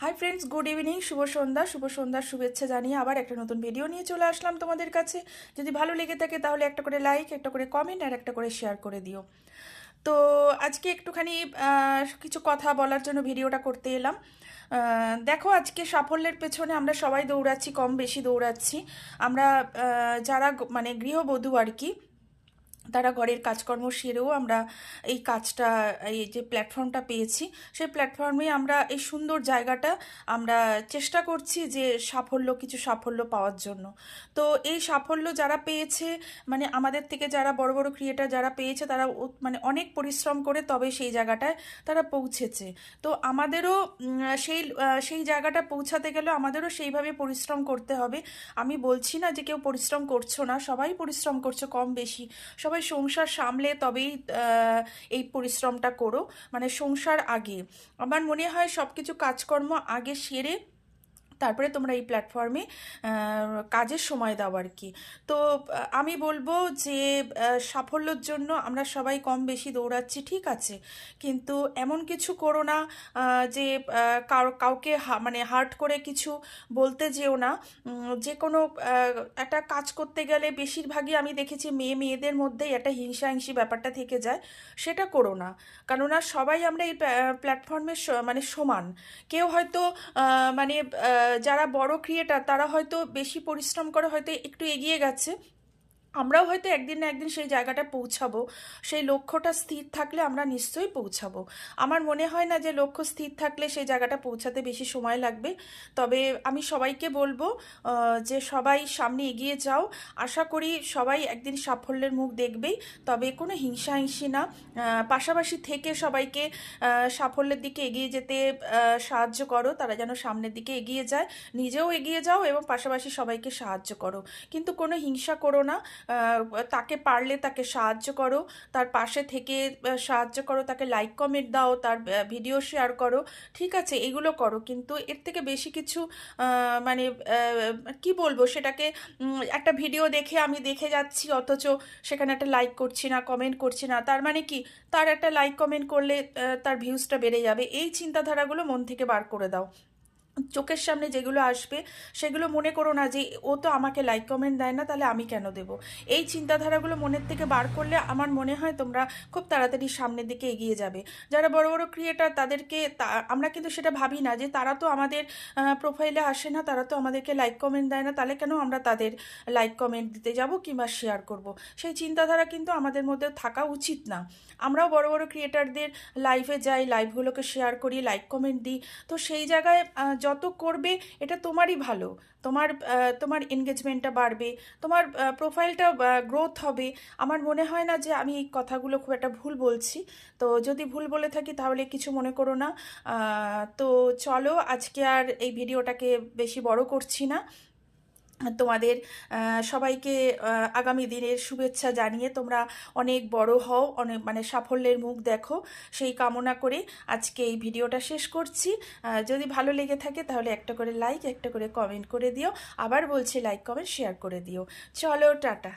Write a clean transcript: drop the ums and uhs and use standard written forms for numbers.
Hi friends, good evening, শুভ সন্ধ্যা। শুভ সন্ধ্যার শুভেচ্ছা জানিয়ে আবার একটা নতুন ভিডিও নিয়ে চলে আসলাম তোমাদের কাছে। যদি ভালো লেগে থাকে তাহলে একটা করে লাইক, একটা করে কমেন্ট আর একটা করে শেয়ার করে দিও। তো আজকে একটুখানি কিছু কথা বলার জন্য ভিডিওটা করতে এলাম। দেখো, আজকে সাফল্যের পেছনে আমরা সবাই দৌড়াচ্ছি, কম বেশি দৌড়াচ্ছি। আমরা যারা মানে গৃহবধূ আর কি, তারা ঘরের কাজকর্ম সেরেও আমরা এই কাজটা, এই যে প্ল্যাটফর্মটা পেয়েছি, সেই প্ল্যাটফর্মে আমরা এই সুন্দর জায়গাটা আমরা চেষ্টা করছি যে কিছু সাফল্য পাওয়ার জন্য। তো এই সাফল্য যারা পেয়েছে, মানে আমাদের থেকে যারা বড় বড় ক্রিয়েটার যারা পেয়েছে, তারা মানে অনেক পরিশ্রম করে তবে সেই জায়গাটায় তারা পৌঁছেছে। তো আমাদেরও সেই জায়গাটা পৌঁছাতে গেলে আমাদেরও সেইভাবে পরিশ্রম করতে হবে। আমি বলছি না যে কেউ পরিশ্রম করছো না, সবাই পরিশ্রম করছো কম বেশি। সবাই সংসার সামলে তবেই এই পরিশ্রমটা করো, মানে সংসার আগে। আমার মনে হয় সব কিছু কাজকর্ম আগে সেরে তারপরে তোমরা এই প্ল্যাটফর্মে কাজের সময় দাও আর কি। তো আমি বলবো যে সাফল্যের জন্য আমরা সবাই কম বেশি দৌড়াচ্ছি, ঠিক আছে, কিন্তু এমন কিছু করো না যে কাউকে মানে হার্ট করে কিছু বলতে যেও না। যে কোনো একটা কাজ করতে গেলে বেশিরভাগই আমি দেখেছি মেয়েদের মধ্যেই একটা হিংসাহিংসি ব্যাপারটা থেকে যায়। সেটা করো না, কেননা সবাই আমরা এই প্ল্যাটফর্মে মানে সমান। কেউ হয়তো মানে যারা বড় ক্রিয়েটার তারা হয়তো বেশি পরিশ্রম করে হয়তো একটু এগিয়ে গেছে, আমরাও হয়তো একদিন না একদিন সেই জায়গাটা পৌঁছাবো। সেই লক্ষ্যটা স্থির থাকলে আমরা নিশ্চয়ই পৌঁছাবো। আমার মনে হয় না যে লক্ষ্য স্থির থাকলে সেই জায়গাটা পৌঁছাতে বেশি সময় লাগবে। তবে আমি সবাইকে বলবো যে সবাই সামনে এগিয়ে যাও। আশা করি সবাই একদিন সাফল্যের মুখ দেখবেই। তবে কোনো হিংসাহিংসি না, পাশাপাশি থেকে সবাইকে সাফল্যের দিকে এগিয়ে যেতে সাহায্য করো, তারা যেন সামনের দিকে এগিয়ে যায়। নিজেও এগিয়ে যাও এবং পাশাপাশি সবাইকে সাহায্য করো, কিন্তু কোনো হিংসা করো না। তাকে পারলে তাকে সাহায্য করো, তার পাশে থেকে সাহায্য করো, তাকে লাইক কমেন্ট দাও, তার ভিডিও শেয়ার করো, ঠিক আছে, এগুলো করো। কিন্তু এর থেকে বেশি কিছু মানে কি বলবো সেটাকে, একটা ভিডিও দেখে আমি দেখে যাচ্ছি অথচ সেখানে একটা লাইক করছি না, কমেন্ট করছি না, তার মানে কি তার একটা লাইক কমেন্ট করলে তার ভিউজটা বেড়ে যাবে, এই চিন্তাধারাগুলো মন থেকে বার করে দাও। চোখের সামনে যেগুলো আসবে সেগুলো মনে করো না যে ও তো আমাকে লাইক কমেন্ট দেয় না, তাহলে আমি কেন দেব। এই চিন্তাধারাগুলো মনের থেকে বার করলে আমার মনে হয় তোমরা খুব তাড়াতাড়ি সামনের দিকে এগিয়ে যাবে। যারা বড় বড় ক্রিয়েটার তাদেরকে আমরা কিন্তু সেটা ভাবি না যে তারা তো আমাদের প্রোফাইলে আসে না, তারা তো আমাদেরকে লাইক কমেন্ট দেয় না, তাহলে কেন আমরা তাদের লাইক কমেন্ট দিতে যাব কিংবা শেয়ার করব। সেই চিন্তাধারা কিন্তু আমাদের মধ্যে থাকা উচিত না। আমরাও বড় বড় ক্রিয়েটারদের লাইভে যাই, লাইভগুলোকে শেয়ার করি, লাইক কমেন্ট দিই। তো সেই জায়গায় যত করবে এটা তোমারই ভালো। তোমার এনগেজমেন্টটা বাড়বে, তোমার প্রোফাইলটা গ্রোথ হবে। আমার মনে হয় না যে আমি এই কথাগুলো খুব একটা ভুল বলছি। তো যদি ভুল বলে থাকি তাহলে কিছু মনে করো না। তো চলো, আজকে আর এই ভিডিওটাকে বেশি বড় করছি না। তোমাদের সবাইকে আগামী দিনের শুভেচ্ছা জানিয়ে তোমরা অনেক বড় হও, অনেক মানে সাফল্যের মুখ দেখো, সেই কামনা করে আজকে এই ভিডিওটা শেষ করছি। যদি ভালো লেগে থাকে তাহলে একটা করে লাইক, একটা করে কমেন্ট করে দিও। আবার বলছি, লাইক কমেন্ট শেয়ার করে দিও। চলো, টাটা।